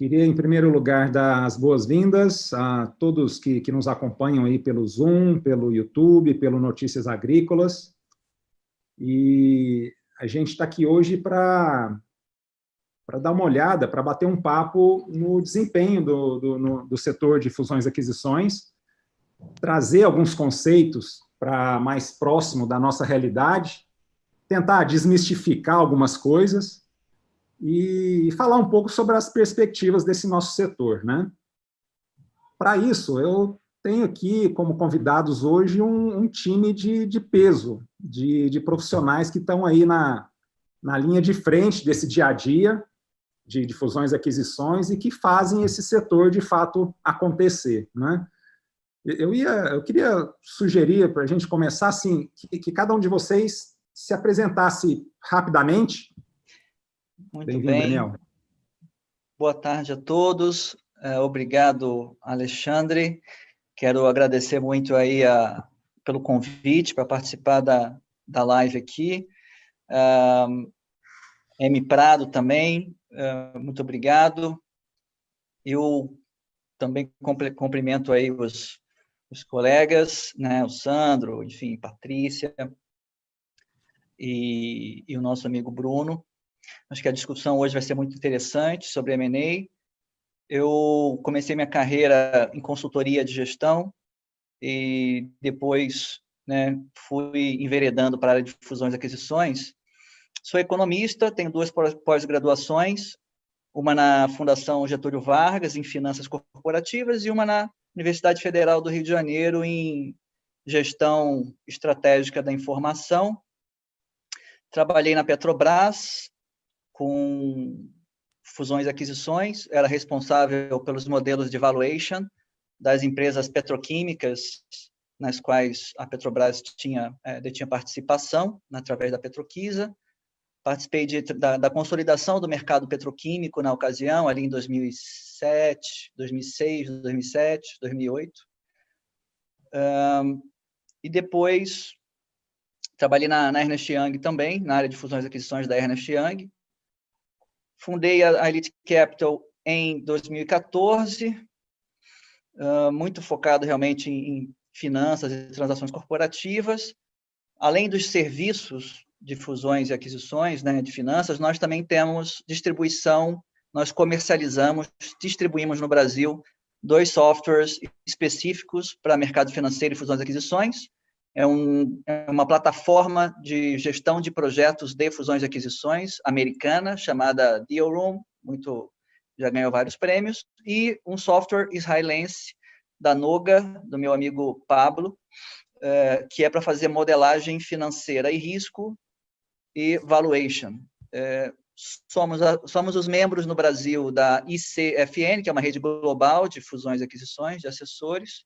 Queria, em primeiro lugar, dar as boas-vindas a todos que nos acompanham aí pelo Zoom, pelo YouTube, pelo Notícias Agrícolas. E a gente está aqui hoje para dar uma olhada, para bater um papo no desempenho do setor de fusões e aquisições, trazer alguns conceitos para mais próximo da nossa realidade, tentar desmistificar algumas coisas e falar um pouco sobre as perspectivas desse nosso setor, né? Para isso, eu tenho aqui como convidados hoje um time de peso, de profissionais que estão aí na linha de frente desse dia a dia de fusões e aquisições e que fazem esse setor, de fato, acontecer, né? Eu queria sugerir, para a gente começar, assim, que cada um de vocês se apresentasse rapidamente. Muito Bem-vindo, bem. Daniel. Boa tarde a todos. Obrigado, Alexandre. Quero agradecer muito aí pelo convite para participar da live aqui. M. Prado também, muito obrigado. Eu também cumprimento aí os colegas, né, o Sandro, enfim, Patrícia e o nosso amigo Bruno. Acho que a discussão hoje vai ser muito interessante sobre M&A. Eu comecei minha carreira em consultoria de gestão e depois, né, fui enveredando para a área de fusões e aquisições. Sou economista, tenho 2 pós-graduações, uma na Fundação Getúlio Vargas, em Finanças Corporativas, e uma na Universidade Federal do Rio de Janeiro, em Gestão Estratégica da Informação. Trabalhei na Petrobras, com fusões e aquisições, era responsável pelos modelos de valuation das empresas petroquímicas nas quais a Petrobras detinha participação, através da Petroquisa. Participei da consolidação do mercado petroquímico na ocasião, ali em 2007, 2006, 2007, 2008. E depois trabalhei na Ernst Young também, na área de fusões e aquisições da Ernst Young. Fundei a Elite Capital em 2014, muito focado realmente em finanças e transações corporativas. Além dos serviços de fusões e aquisições, né, de finanças, nós também temos distribuição, nós comercializamos, distribuímos no Brasil 2 softwares específicos para mercado financeiro e fusões e aquisições. É uma plataforma de gestão de projetos de fusões e aquisições americana, chamada Dealroom, já ganhou vários prêmios, e um software israelense da Noga, do meu amigo Pablo, que é para fazer modelagem financeira e risco e valuation. Somos os membros no Brasil da ICFN, que é uma rede global de fusões e aquisições, de assessores,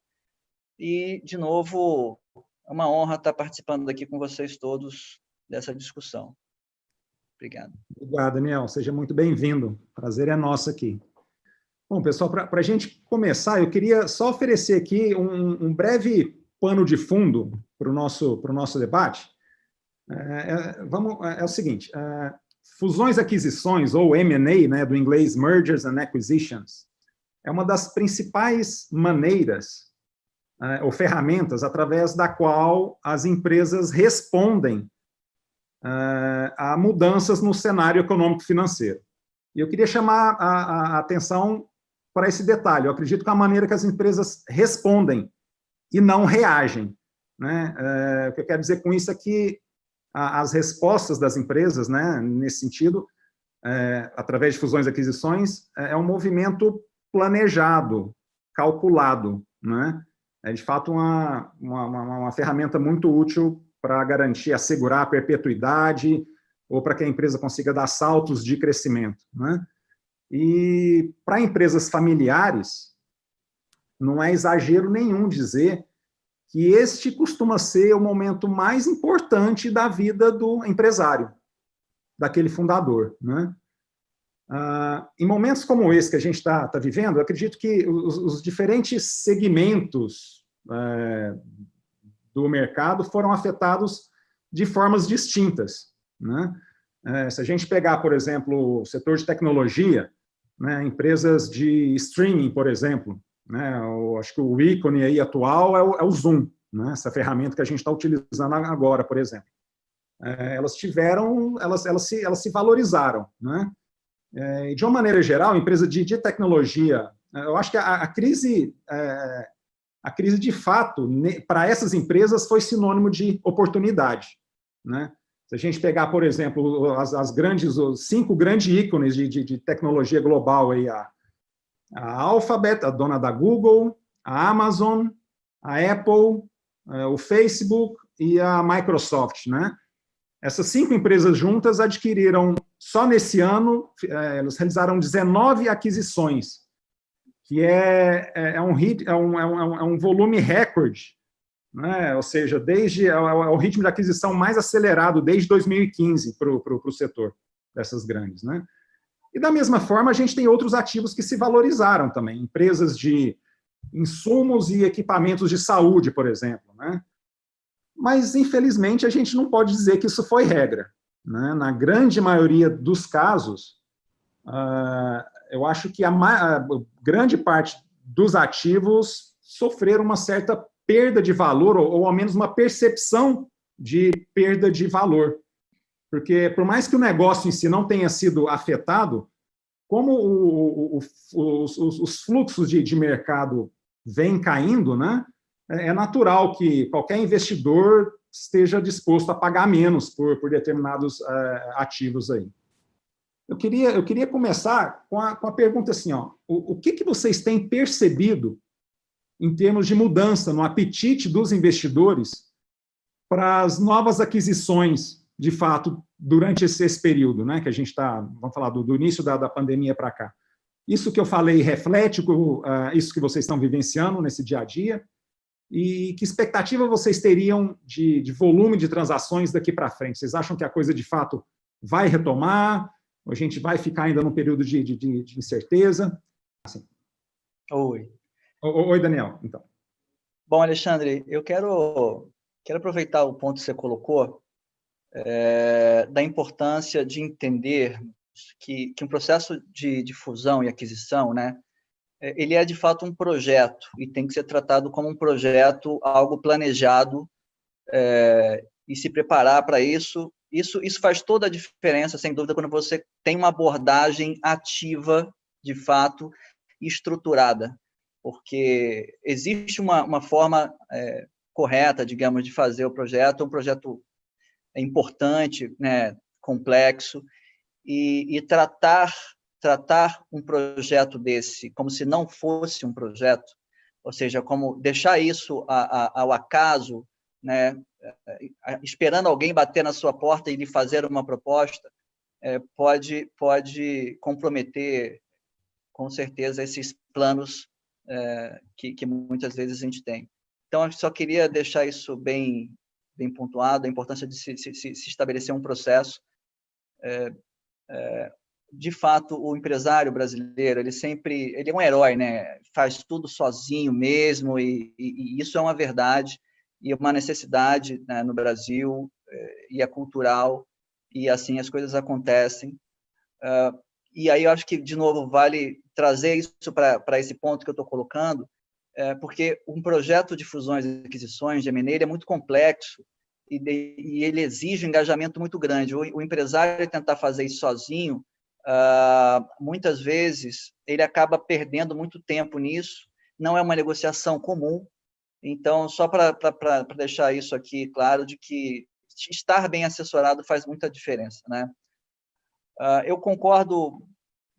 e, de novo, é uma honra estar participando aqui com vocês todos dessa discussão. Obrigado. Obrigado, Daniel. Seja muito bem-vindo. Prazer é nosso aqui. Bom, pessoal, para a gente começar, eu queria só oferecer aqui um breve pano de fundo para o nosso debate. É o seguinte, fusões e aquisições, ou M&A, né, do inglês Mergers and Acquisitions, é uma das principais maneiras ou ferramentas através da qual as empresas respondem a mudanças no cenário econômico-financeiro. E eu queria chamar a atenção para esse detalhe. Eu acredito que é a maneira que as empresas respondem e não reagem, né? O que eu quero dizer com isso é que as respostas das empresas, né, nesse sentido, através de fusões e aquisições, é um movimento planejado, calculado, né? É, de fato, uma ferramenta muito útil para garantir, assegurar a perpetuidade ou para que a empresa consiga dar saltos de crescimento, né? E para empresas familiares, não é exagero nenhum dizer que este costuma ser o momento mais importante da vida do empresário, daquele fundador, né? Em momentos como esse que a gente está vivendo, eu acredito que os diferentes segmentos do mercado foram afetados de formas distintas, né? Se a gente pegar, por exemplo, o setor de tecnologia, né? Empresas de streaming, por exemplo, né? Acho que o ícone aí atual é o Zoom, né? Essa ferramenta que a gente está utilizando agora, por exemplo. Elas se valorizaram, né? E de uma maneira geral, empresa de tecnologia, eu acho que a crise de fato para essas empresas foi sinônimo de oportunidade, né? Se a gente pegar, por exemplo, os 5 grandes ícones de tecnologia global aí, a Alphabet, a dona da Google, a Amazon, a Apple, o Facebook e a Microsoft, né? Essas 5 empresas juntas adquiriram, só nesse ano, elas realizaram 19 aquisições, que é um volume recorde, né? Ou seja, é o ritmo de aquisição mais acelerado desde 2015 para o setor dessas grandes, né? E da mesma forma, a gente tem outros ativos que se valorizaram também, empresas de insumos e equipamentos de saúde, por exemplo, né? Mas, infelizmente, a gente não pode dizer que isso foi regra, né? Na grande maioria dos casos, eu acho que a grande parte dos ativos sofreram uma certa perda de valor, ou ao menos uma percepção de perda de valor. Porque, por mais que o negócio em si não tenha sido afetado, como os fluxos de mercado vêm caindo, né, é natural que qualquer investidor esteja disposto a pagar menos por determinados ativos aí. Eu queria começar com a pergunta assim, ó, o que vocês têm percebido em termos de mudança no apetite dos investidores para as novas aquisições, de fato, durante esse período, né, que a gente está, vamos falar, do início da pandemia para cá. Isso que eu falei reflete isso que vocês estão vivenciando nesse dia a dia? E que expectativa vocês teriam de volume de transações daqui para frente? Vocês acham que a coisa, de fato, vai retomar? Ou a gente vai ficar ainda num período de incerteza? Assim. Oi, Daniel. Então. Bom, Alexandre, eu quero aproveitar o ponto que você colocou, da importância de entender que um processo de fusão e aquisição, né, ele é de fato um projeto e tem que ser tratado como um projeto, algo planejado, e se preparar para isso. Isso faz toda a diferença, sem dúvida, quando você tem uma abordagem ativa, de fato, estruturada, porque existe uma forma correta, digamos, de fazer o projeto, um projeto importante, né, complexo, e tratar um projeto desse como se não fosse um projeto, ou seja, como deixar isso ao acaso, né, esperando alguém bater na sua porta e lhe fazer uma proposta, pode comprometer, com certeza, esses planos que muitas vezes a gente tem. Então, eu só queria deixar isso bem pontuado, a importância de se estabelecer um processo. De fato, o empresário brasileiro, ele é um herói, né? Faz tudo sozinho mesmo, e isso é uma verdade e uma necessidade, né, no Brasil, e é cultural, e assim as coisas acontecem. E aí eu acho que, de novo, vale trazer isso para esse ponto que eu estou colocando, porque um projeto de fusões e aquisições de M&A é muito complexo e ele exige um engajamento muito grande. O empresário tentar fazer isso sozinho, muitas vezes ele acaba perdendo muito tempo nisso, não é uma negociação comum. Então, só para deixar isso aqui claro, de que estar bem assessorado faz muita diferença, né? Eu concordo,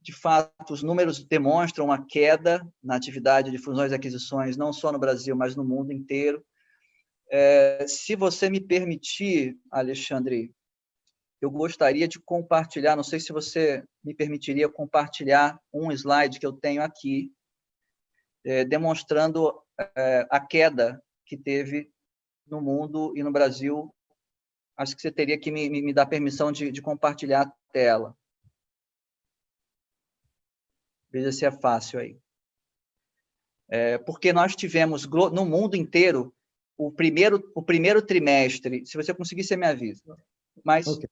de fato, os números demonstram uma queda na atividade de fusões e aquisições, não só no Brasil, mas no mundo inteiro. Se você me permitir, Alexandre, eu gostaria de compartilhar, não sei se você me permitiria compartilhar um slide que eu tenho aqui, demonstrando a queda que teve no mundo e no Brasil. Acho que você teria que me dar permissão de compartilhar a tela. Veja se é fácil aí. Porque nós tivemos, no mundo inteiro, o primeiro trimestre, se você conseguir, você me avisa, mas okay.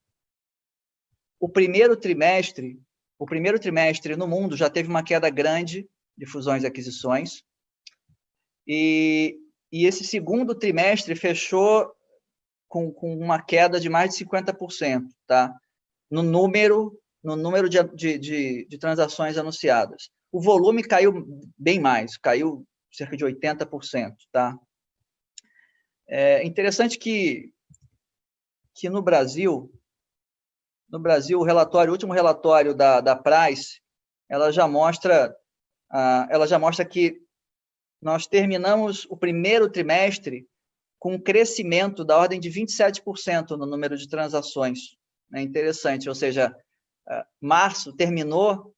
O primeiro trimestre o primeiro trimestre no mundo já teve uma queda grande de fusões e aquisições, e esse segundo trimestre fechou com uma queda de mais de 50%, tá? no número de transações anunciadas. O volume caiu bem mais, caiu cerca de 80%. Tá? É interessante que no Brasil, o último relatório da Price, ela já mostra que nós terminamos o primeiro trimestre com um crescimento da ordem de 27% no número de transações. É interessante, ou seja, março terminou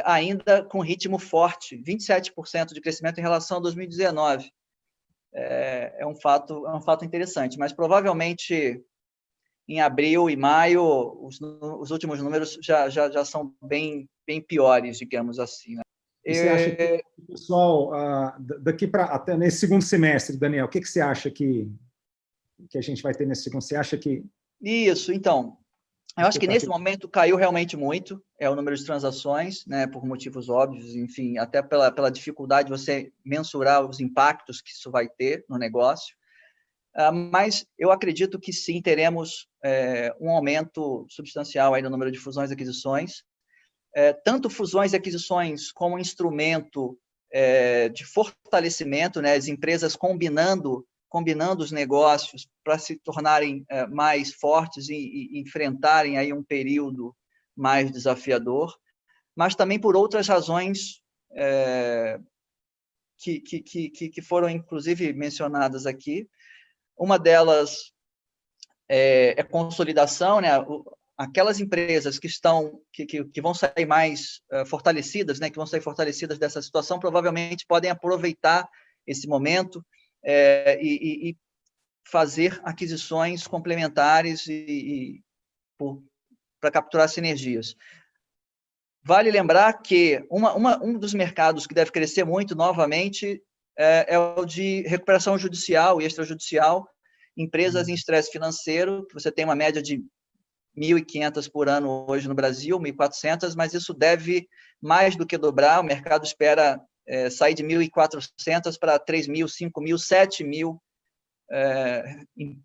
ainda com ritmo forte, 27% de crescimento em relação a 2019. É um fato interessante, mas provavelmente em abril e maio os últimos números já são bem piores, digamos assim. Né? E você acha que o pessoal, daqui para até nesse segundo semestre, Daniel, o que você acha que a gente vai ter nesse segundo? Você acha que... Isso, então, eu acho que nesse momento caiu realmente muito o número de transações, né, por motivos óbvios, enfim, até pela dificuldade de você mensurar os impactos que isso vai ter no negócio. Mas eu acredito que sim, teremos um aumento substancial aí no número de fusões e aquisições, tanto fusões e aquisições como instrumento de fortalecimento, né, as empresas combinando os negócios para se tornarem mais fortes e enfrentarem aí um período mais desafiador, mas também por outras razões que foram, inclusive, mencionadas aqui. Uma delas é consolidação, né? Aquelas empresas que vão sair mais fortalecidas, né? Que vão sair fortalecidas dessa situação, provavelmente podem aproveitar esse momento e fazer aquisições complementares para capturar sinergias. Vale lembrar que um dos mercados que deve crescer muito novamente é o de recuperação judicial e extrajudicial, empresas em estresse financeiro, que você tem uma média de 1.500 por ano hoje no Brasil, 1.400, mas isso deve mais do que dobrar, o mercado espera sair de 1.400 para 3.000, 5.000, 7.000 em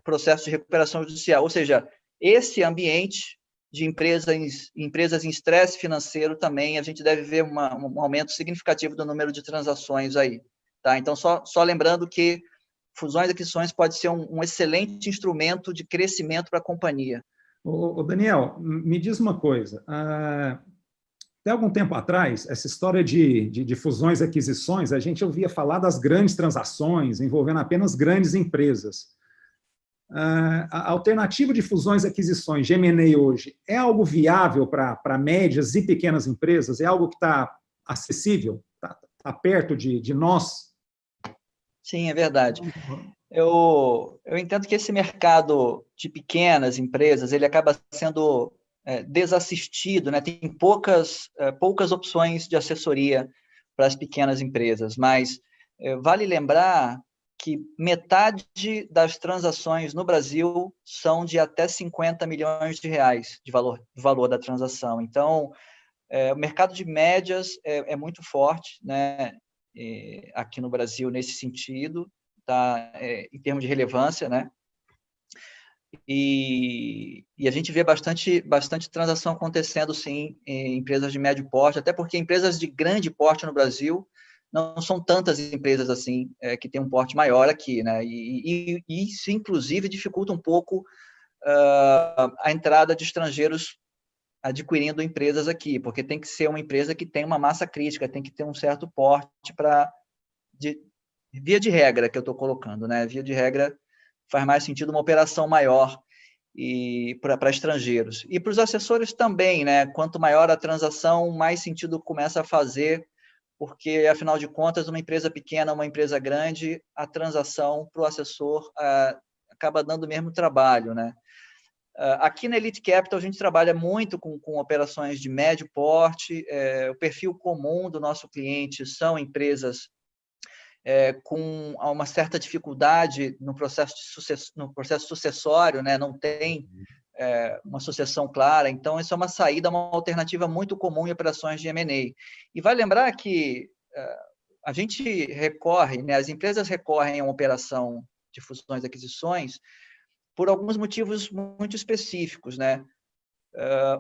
processo de recuperação judicial, ou seja, esse ambiente de empresas em estresse financeiro também, a gente deve ver um aumento significativo do número de transações aí. Tá? Então, só lembrando que fusões e aquisições pode ser um excelente instrumento de crescimento para a companhia. Daniel, me diz uma coisa. Até algum tempo atrás, essa história de fusões e aquisições, a gente ouvia falar das grandes transações envolvendo apenas grandes empresas. A alternativa de fusões e aquisições de M&A hoje é algo viável para médias e pequenas empresas? É algo que está acessível? Está perto de nós? Sim, é verdade. Eu entendo que esse mercado de pequenas empresas ele acaba sendo desassistido, né? Tem poucas opções de assessoria para as pequenas empresas, mas vale lembrar que metade das transações no Brasil são de até 50 milhões de reais de valor da transação. Então, o mercado de médias é muito forte, né? Aqui no Brasil nesse sentido. Tá, em termos de relevância, né? E a gente vê bastante transação acontecendo, sim, em empresas de médio porte, até porque empresas de grande porte no Brasil não são tantas empresas assim que têm um porte maior aqui, né? E isso, inclusive, dificulta um pouco a entrada de estrangeiros adquirindo empresas aqui, porque tem que ser uma empresa que tem uma massa crítica, tem que ter um certo porte para... Via de regra que eu estou colocando, né? Via de regra faz mais sentido uma operação maior e para estrangeiros. E para os assessores também, né? Quanto maior a transação, mais sentido começa a fazer, porque, afinal de contas, uma empresa pequena, uma empresa grande, a transação para o assessor acaba dando o mesmo trabalho, né? Aqui na Elite Capital, a gente trabalha muito com operações de médio porte. O perfil comum do nosso cliente são empresas com uma certa dificuldade no processo sucessório, né? Não tem uma sucessão clara. Então, isso é uma saída, uma alternativa muito comum em operações de M&A. E vai lembrar que a gente recorre, né, as empresas recorrem a uma operação de fusões e aquisições por alguns motivos muito específicos, né?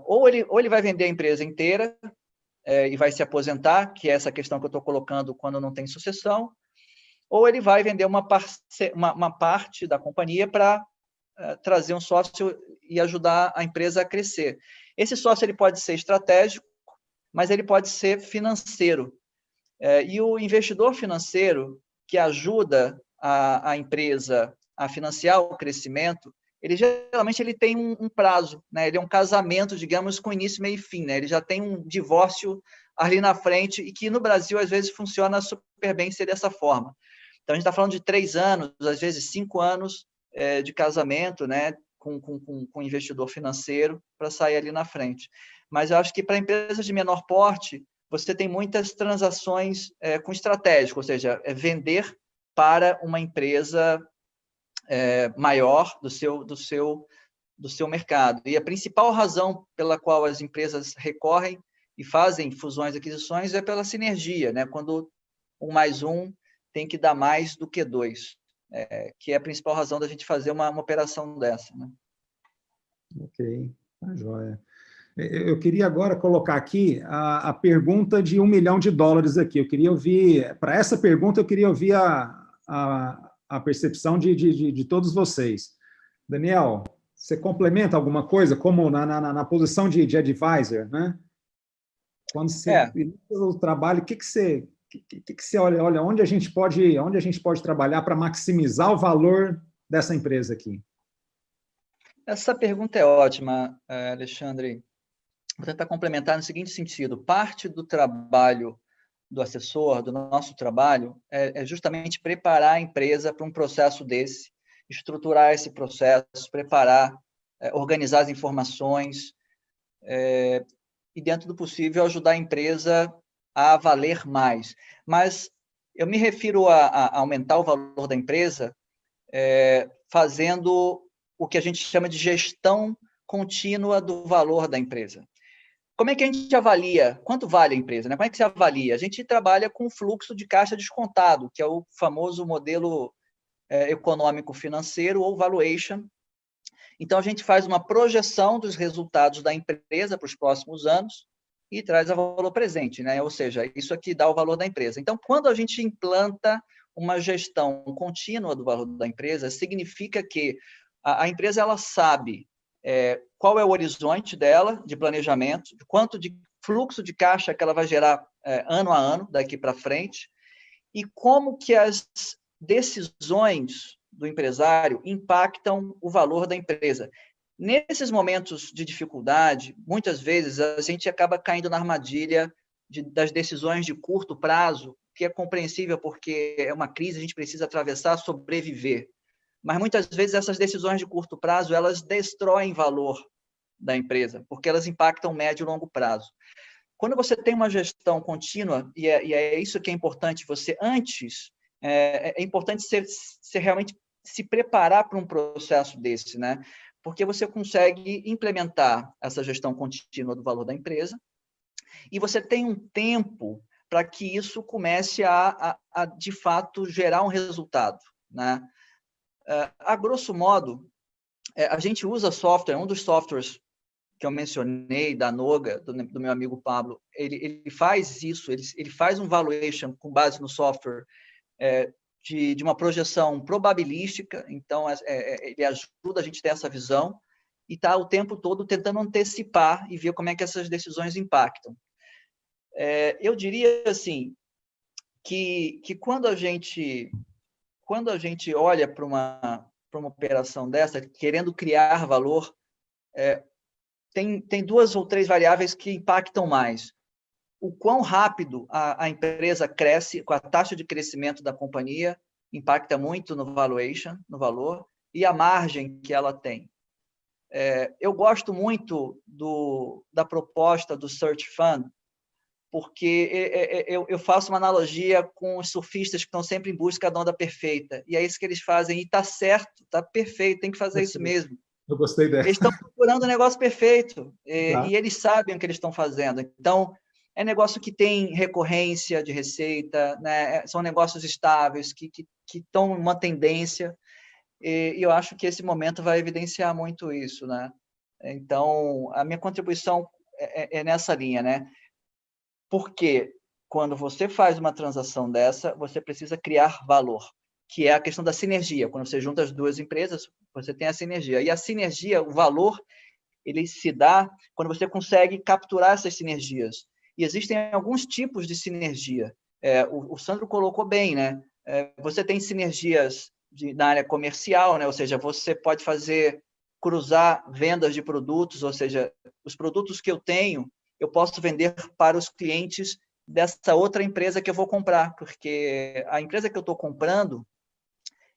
Ou ele vai vender a empresa inteira e vai se aposentar, que é essa questão que eu estou colocando quando não tem sucessão, ou ele vai vender uma parte da companhia para trazer um sócio e ajudar a empresa a crescer. Esse sócio ele pode ser estratégico, mas ele pode ser financeiro. E o investidor financeiro que ajuda a empresa a financiar o crescimento, ele geralmente ele tem um prazo, né? Ele é um casamento, digamos, com início, meio e fim, né? Ele já tem um divórcio ali na frente e que no Brasil às vezes funciona super bem ser dessa forma. Então a gente está falando de 3 anos, às vezes 5 anos de casamento, né? Com investidor financeiro para sair ali na frente. Mas eu acho que para empresas de menor porte você tem muitas transações com estratégico, ou seja, vender para uma empresa maior do seu mercado. E a principal razão pela qual as empresas recorrem e fazem fusões e aquisições é pela sinergia, né? Quando 1 mais 1 tem que dar mais do que 2, que é a principal razão da gente fazer uma operação dessa, né? Ok, tá joia. Eu queria agora colocar aqui a pergunta de $1 milhão aqui. Eu queria ouvir, para essa pergunta, eu queria ouvir a percepção de todos vocês. Daniel, você complementa alguma coisa, como na posição de advisor, né? Quando você inicia o trabalho, o que você olha, onde a gente pode trabalhar para maximizar o valor dessa empresa aqui? Essa pergunta é ótima, Alexandre. Vou tentar complementar no seguinte sentido: parte do trabalho do assessor, do nosso trabalho, é justamente preparar a empresa para um processo desse, estruturar esse processo, preparar, organizar as informações e, dentro do possível, ajudar a empresa a valer mais. Mas eu me refiro a aumentar o valor da empresa fazendo o que a gente chama de gestão contínua do valor da empresa. Como é que a gente avalia? Quanto vale a empresa, né? Como é que se avalia? A gente trabalha com fluxo de caixa descontado, que é o famoso modelo econômico-financeiro ou valuation. Então, a gente faz uma projeção dos resultados da empresa para os próximos anos e traz a valor presente, né? Ou seja, isso aqui dá o valor da empresa. Então, quando a gente implanta uma gestão contínua do valor da empresa, significa que a empresa ela sabe qual é o horizonte dela de planejamento, quanto de fluxo de caixa que ela vai gerar ano a ano, daqui para frente, e como que as decisões do empresário impactam o valor da empresa. Nesses momentos de dificuldade, muitas vezes a gente acaba caindo na armadilha das decisões de curto prazo, que é compreensível porque é uma crise, a gente precisa atravessar, sobreviver. Mas muitas vezes essas decisões de curto prazo, elas destroem valor da empresa, porque elas impactam médio e longo prazo. Quando você tem uma gestão contínua, e é isso que é importante, você antes, é importante você realmente se preparar para um processo desse, né? Porque você consegue implementar essa gestão contínua do valor da empresa e você tem um tempo para que isso comece a de fato, gerar um resultado, né? A grosso modo, a gente usa software, um dos softwares que eu mencionei, da Noga, do meu amigo Pablo, ele faz isso, ele faz um valuation com base no software de uma projeção probabilística, então ele ajuda a gente a ter essa visão e está o tempo todo tentando antecipar e ver como é que essas decisões impactam. Eu diria assim, que quando a gente olha para uma operação dessa, querendo criar valor, tem 2 ou 3 variáveis que impactam mais. O quão rápido a empresa cresce, com a taxa de crescimento da companhia, impacta muito no valuation, no valor, e a margem que ela tem. Eu gosto muito da proposta do Search Fund, porque eu faço uma analogia com os surfistas que estão sempre em busca da onda perfeita. E é isso que eles fazem. E está certo, está perfeito, tem que fazer isso mesmo. Eu gostei Eles dessa. estão procurando o negócio perfeito Tá. e eles sabem o que eles estão fazendo. Então, é negócio que tem recorrência de receita, né? São negócios estáveis, que estão uma tendência, e eu acho que esse momento vai evidenciar muito isso, né? Então, a minha contribuição é nessa linha, né? Porque quando você faz uma transação dessa, você precisa criar valor, que é a questão da sinergia. Quando você junta as duas empresas, você tem a sinergia. E a sinergia, o valor, ele se dá quando você consegue capturar essas sinergias. E existem alguns tipos de sinergia. O Sandro colocou bem, né? Você tem sinergias na área comercial, né? Ou seja, você pode cruzar vendas de produtos, ou seja, os produtos que eu tenho, eu posso vender para os clientes dessa outra empresa que eu vou comprar, porque a empresa que eu estou comprando,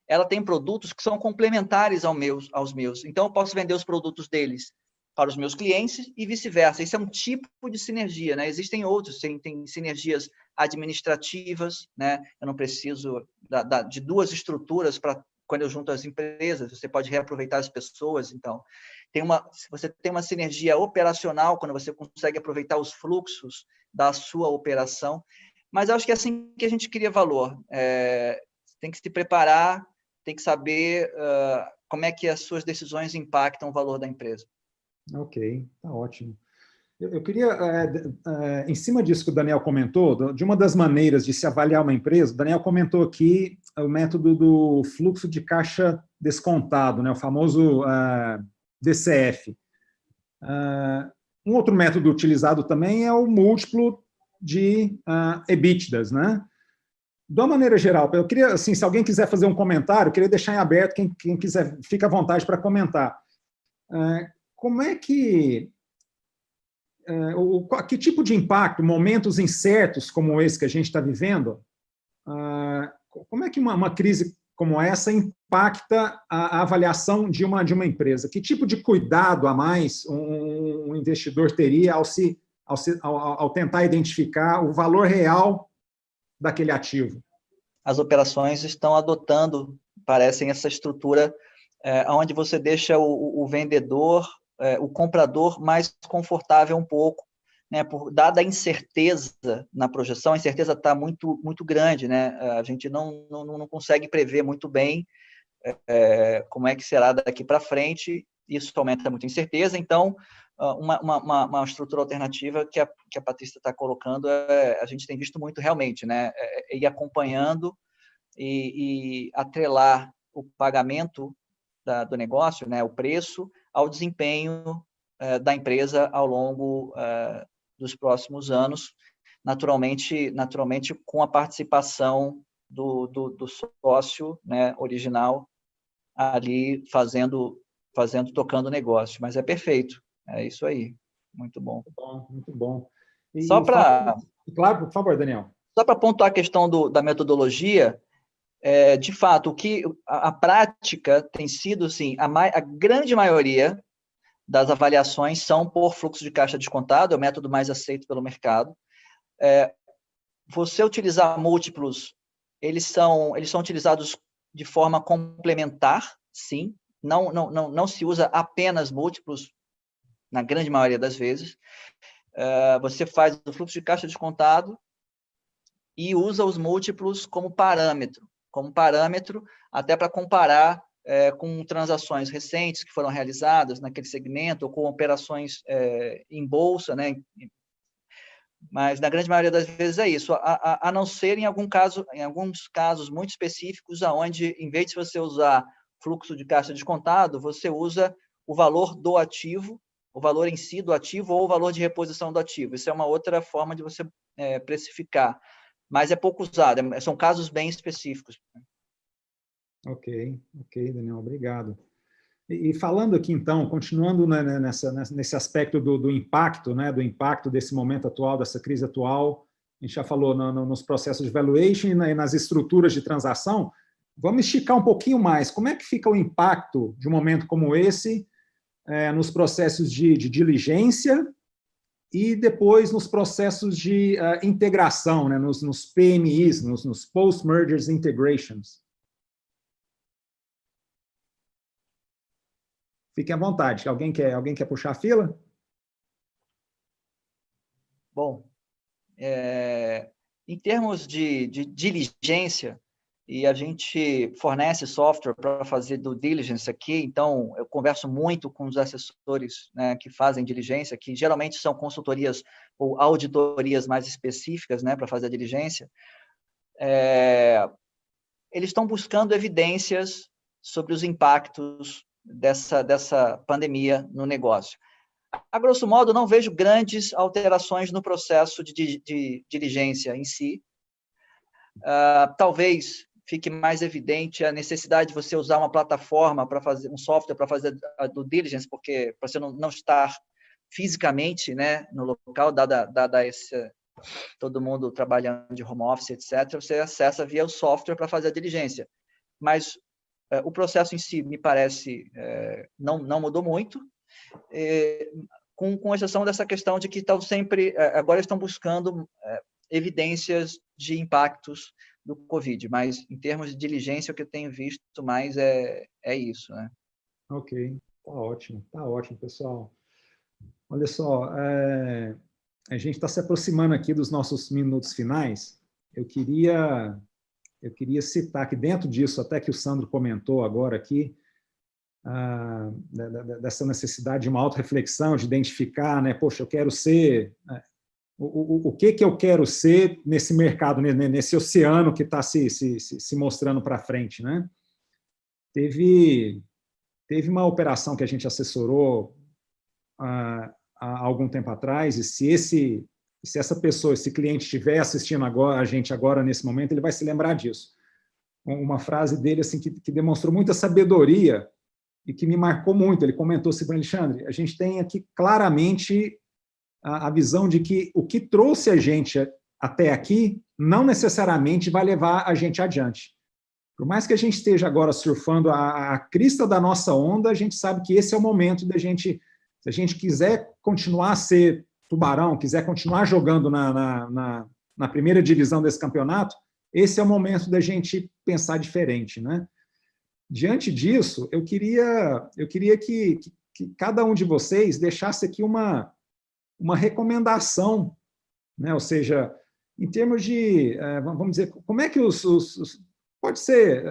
ela tem produtos que são complementares aos meus. Então, eu posso vender os produtos deles para os meus clientes e vice-versa. Isso é um tipo de sinergia, né? Existem outros, tem sinergias administrativas, né? Eu não preciso de duas estruturas para quando eu junto as empresas, você pode reaproveitar as pessoas, então. Você tem uma sinergia operacional, quando você consegue aproveitar os fluxos da sua operação, mas eu acho que é assim que a gente cria valor. Tem que se preparar, tem que saber como é que as suas decisões impactam o valor da empresa. Ok, tá ótimo. Eu queria, em cima disso que o Daniel comentou, de uma das maneiras de se avaliar uma empresa, o Daniel comentou aqui o método do fluxo de caixa descontado, né, o famoso DCF. Um outro método utilizado também é o múltiplo de EBITDAs, né? De uma maneira geral, eu queria, assim, se alguém quiser fazer um comentário, eu queria deixar em aberto, quem quiser, fica à vontade para comentar. Como é que que tipo de impacto, momentos incertos como esse que a gente está vivendo, como é que uma crise como essa impacta a avaliação de uma empresa? Que tipo de cuidado a mais um investidor teria ao tentar identificar o valor real daquele ativo? As operações estão adotando, parecem, essa estrutura onde você deixa o vendedor, o comprador mais confortável um pouco, né? Dada a incerteza na projeção, a incerteza está muito, muito grande, né? A gente não consegue prever muito bem como é que será daqui para frente, isso aumenta muito a incerteza, então uma estrutura alternativa que a Patrícia está colocando, a gente tem visto muito realmente, né? Ir acompanhando e atrelar o pagamento do negócio, né, o preço, ao desempenho da empresa ao longo dos próximos anos, naturalmente com a participação do sócio, né, original ali tocando o negócio. Mas é perfeito, é isso aí, muito bom. Muito bom, muito bom. Só para Claro, por favor, Daniel. pontuar a questão da metodologia, de fato, a prática tem sido, assim, a grande maioria das avaliações são por fluxo de caixa descontado, é o método mais aceito pelo mercado. Você utilizar múltiplos, eles são utilizados de forma complementar, sim, não se usa apenas múltiplos, na grande maioria das vezes. Você faz o fluxo de caixa descontado e usa os múltiplos como parâmetro até para comparar com transações recentes que foram realizadas naquele segmento, ou com operações em bolsa, né? Mas na grande maioria das vezes é isso, a não ser em alguns casos muito específicos, onde, em vez de você usar fluxo de caixa descontado, você usa o valor do ativo, o valor em si do ativo, ou o valor de reposição do ativo. Isso é uma outra forma de você precificar, mas é pouco usado, são casos bem específicos. Ok, Daniel, obrigado. E falando aqui, então, continuando nesse aspecto do impacto, né, do impacto desse momento atual, dessa crise atual, a gente já falou nos processos de valuation e nas estruturas de transação, vamos esticar um pouquinho mais. Como é que fica o impacto de um momento como esse nos processos de diligência e depois nos processos de integração, né, nos PMIs, nos Post-Mergers Integrations? Fiquem à vontade. Alguém quer puxar a fila? Bom, em termos de diligência, e a gente fornece software para fazer due diligence aqui, então eu converso muito com os assessores, né, que fazem diligência, que geralmente são consultorias ou auditorias mais específicas, né, para fazer a diligência. Eles estão buscando evidências sobre os impactos dessa pandemia no negócio. A grosso modo, não vejo grandes alterações no processo de diligência em si. Talvez fique mais evidente a necessidade de você usar uma plataforma para fazer um software para fazer a due diligence, porque para você não estar fisicamente, né, no local, dada todo mundo trabalhando de home office, etc., você acessa via o software para fazer a diligência. Mas o processo em si, me parece, não mudou muito, com exceção dessa questão de que agora estão buscando evidências de impactos do Covid, mas em termos de diligência, o que eu tenho visto mais é isso, né? Ok, tá ótimo, pessoal. Olha só, a gente está se aproximando aqui dos nossos minutos finais. Eu queria citar que dentro disso, até que o Sandro comentou agora aqui, dessa necessidade de uma autorreflexão, de identificar, né, poxa, eu quero ser... O que eu quero ser nesse mercado, nesse oceano que está se mostrando para frente, né? Teve uma operação que a gente assessorou há algum tempo atrás, e se essa pessoa, esse cliente estiver assistindo a gente agora, nesse momento, ele vai se lembrar disso. Uma frase dele assim, que demonstrou muita sabedoria e que me marcou muito. Ele comentou assim para Alexandre, a gente tem aqui claramente a visão de que o que trouxe a gente até aqui não necessariamente vai levar a gente adiante. Por mais que a gente esteja agora surfando a crista da nossa onda, a gente sabe que esse é o momento da gente, se a gente quiser continuar a ser tubarão, quiser continuar jogando na primeira divisão desse campeonato, esse é o momento da gente pensar diferente, né? Diante disso, eu queria que cada um de vocês deixasse aqui uma recomendação, né? Ou seja, em termos de, vamos dizer, como é que pode ser,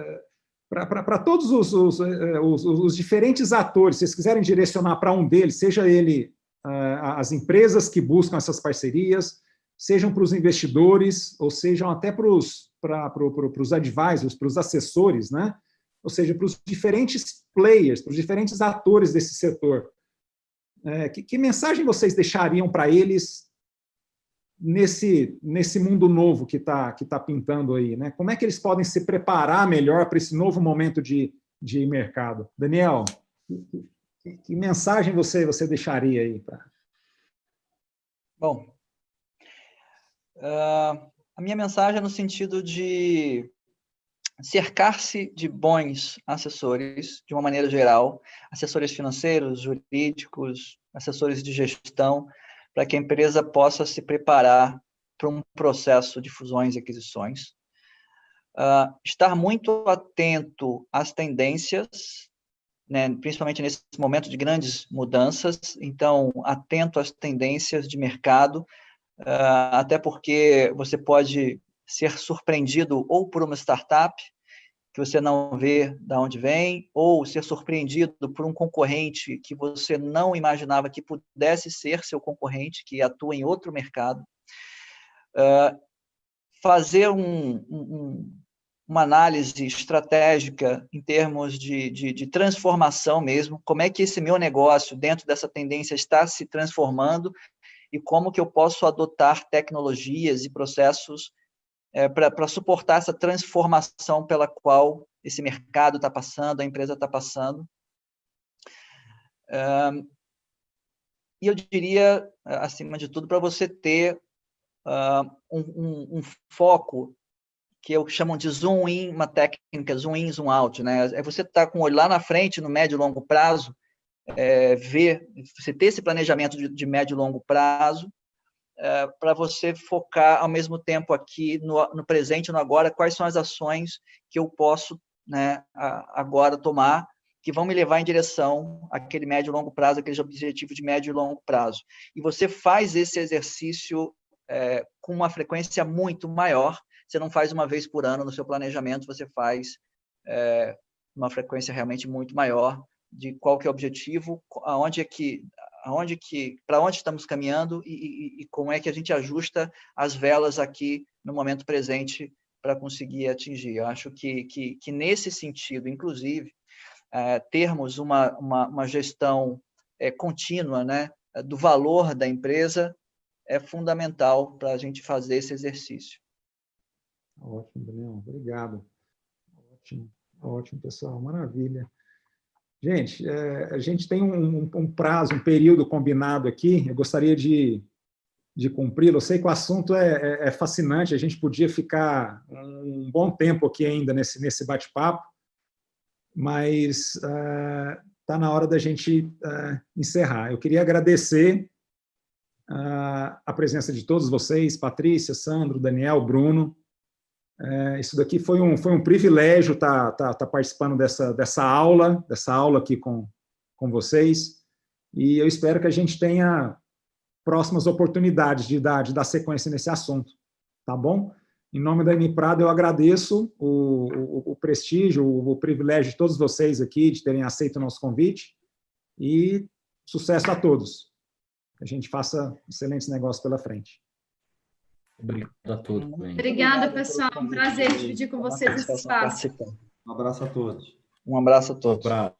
para todos os diferentes atores, se vocês quiserem direcionar para um deles, seja ele as empresas que buscam essas parcerias, sejam para os investidores, ou sejam até para os advisors, para os assessores, né? Ou seja, para os diferentes players, para os diferentes atores desse setor. Que mensagem vocês deixariam para eles nesse mundo novo que tá pintando aí, né? Como é que eles podem se preparar melhor para esse novo momento de mercado? Daniel, que mensagem você deixaria aí? Bom, a minha mensagem é no sentido de cercar-se de bons assessores, de uma maneira geral, assessores financeiros, jurídicos, assessores de gestão, para que a empresa possa se preparar para um processo de fusões e aquisições. Estar muito atento às tendências, né, principalmente nesse momento de grandes mudanças, então, atento às tendências de mercado, até porque você pode ser surpreendido ou por uma startup que você não vê de onde vem, ou ser surpreendido por um concorrente que você não imaginava que pudesse ser seu concorrente, que atua em outro mercado. Fazer uma análise estratégica em termos de transformação mesmo, como é que esse meu negócio, dentro dessa tendência, está se transformando e como que eu posso adotar tecnologias e processos para suportar essa transformação pela qual esse mercado está passando, a empresa está passando. E eu diria, acima de tudo, para você ter um foco que eu chamo de zoom in, uma técnica zoom in, zoom out, né? É você estar com o olho lá na frente, no médio e longo prazo, você ter esse planejamento de médio e longo prazo, para você focar ao mesmo tempo aqui no presente e no agora, quais são as ações que eu posso, né, agora tomar que vão me levar em direção àquele médio e longo prazo, aqueles objetivos de médio e longo prazo. E você faz esse exercício com uma frequência muito maior. Você não faz uma vez por ano no seu planejamento, você faz uma frequência realmente muito maior de qual que é o objetivo, para onde estamos caminhando e como é que a gente ajusta as velas aqui no momento presente para conseguir atingir. Eu acho que nesse sentido, inclusive, termos uma gestão contínua, né, do valor da empresa é fundamental para a gente fazer esse exercício. Ótimo, Daniel. Obrigado. Ótimo, pessoal. Maravilha. Gente, a gente tem um prazo, um período combinado aqui. Eu gostaria de cumpri-lo. Eu sei que o assunto é fascinante. A gente podia ficar um bom tempo aqui ainda nesse bate-papo, mas está na hora da gente encerrar. Eu queria agradecer a presença de todos vocês, Patrícia, Sandro, Daniel, Bruno. Isso daqui foi um privilégio estar participando dessa aula aqui com vocês, e eu espero que a gente tenha próximas oportunidades de dar sequência nesse assunto, tá bom? Em nome da Eniprado, eu agradeço o prestígio, o privilégio de todos vocês aqui, de terem aceito o nosso convite, e sucesso a todos. Que a gente faça excelentes negócios pela frente. Obrigado a todos. Obrigada, pessoal. Um prazer dividir com vocês esse espaço. Um abraço a todos. Um abraço a todos. Um abraço.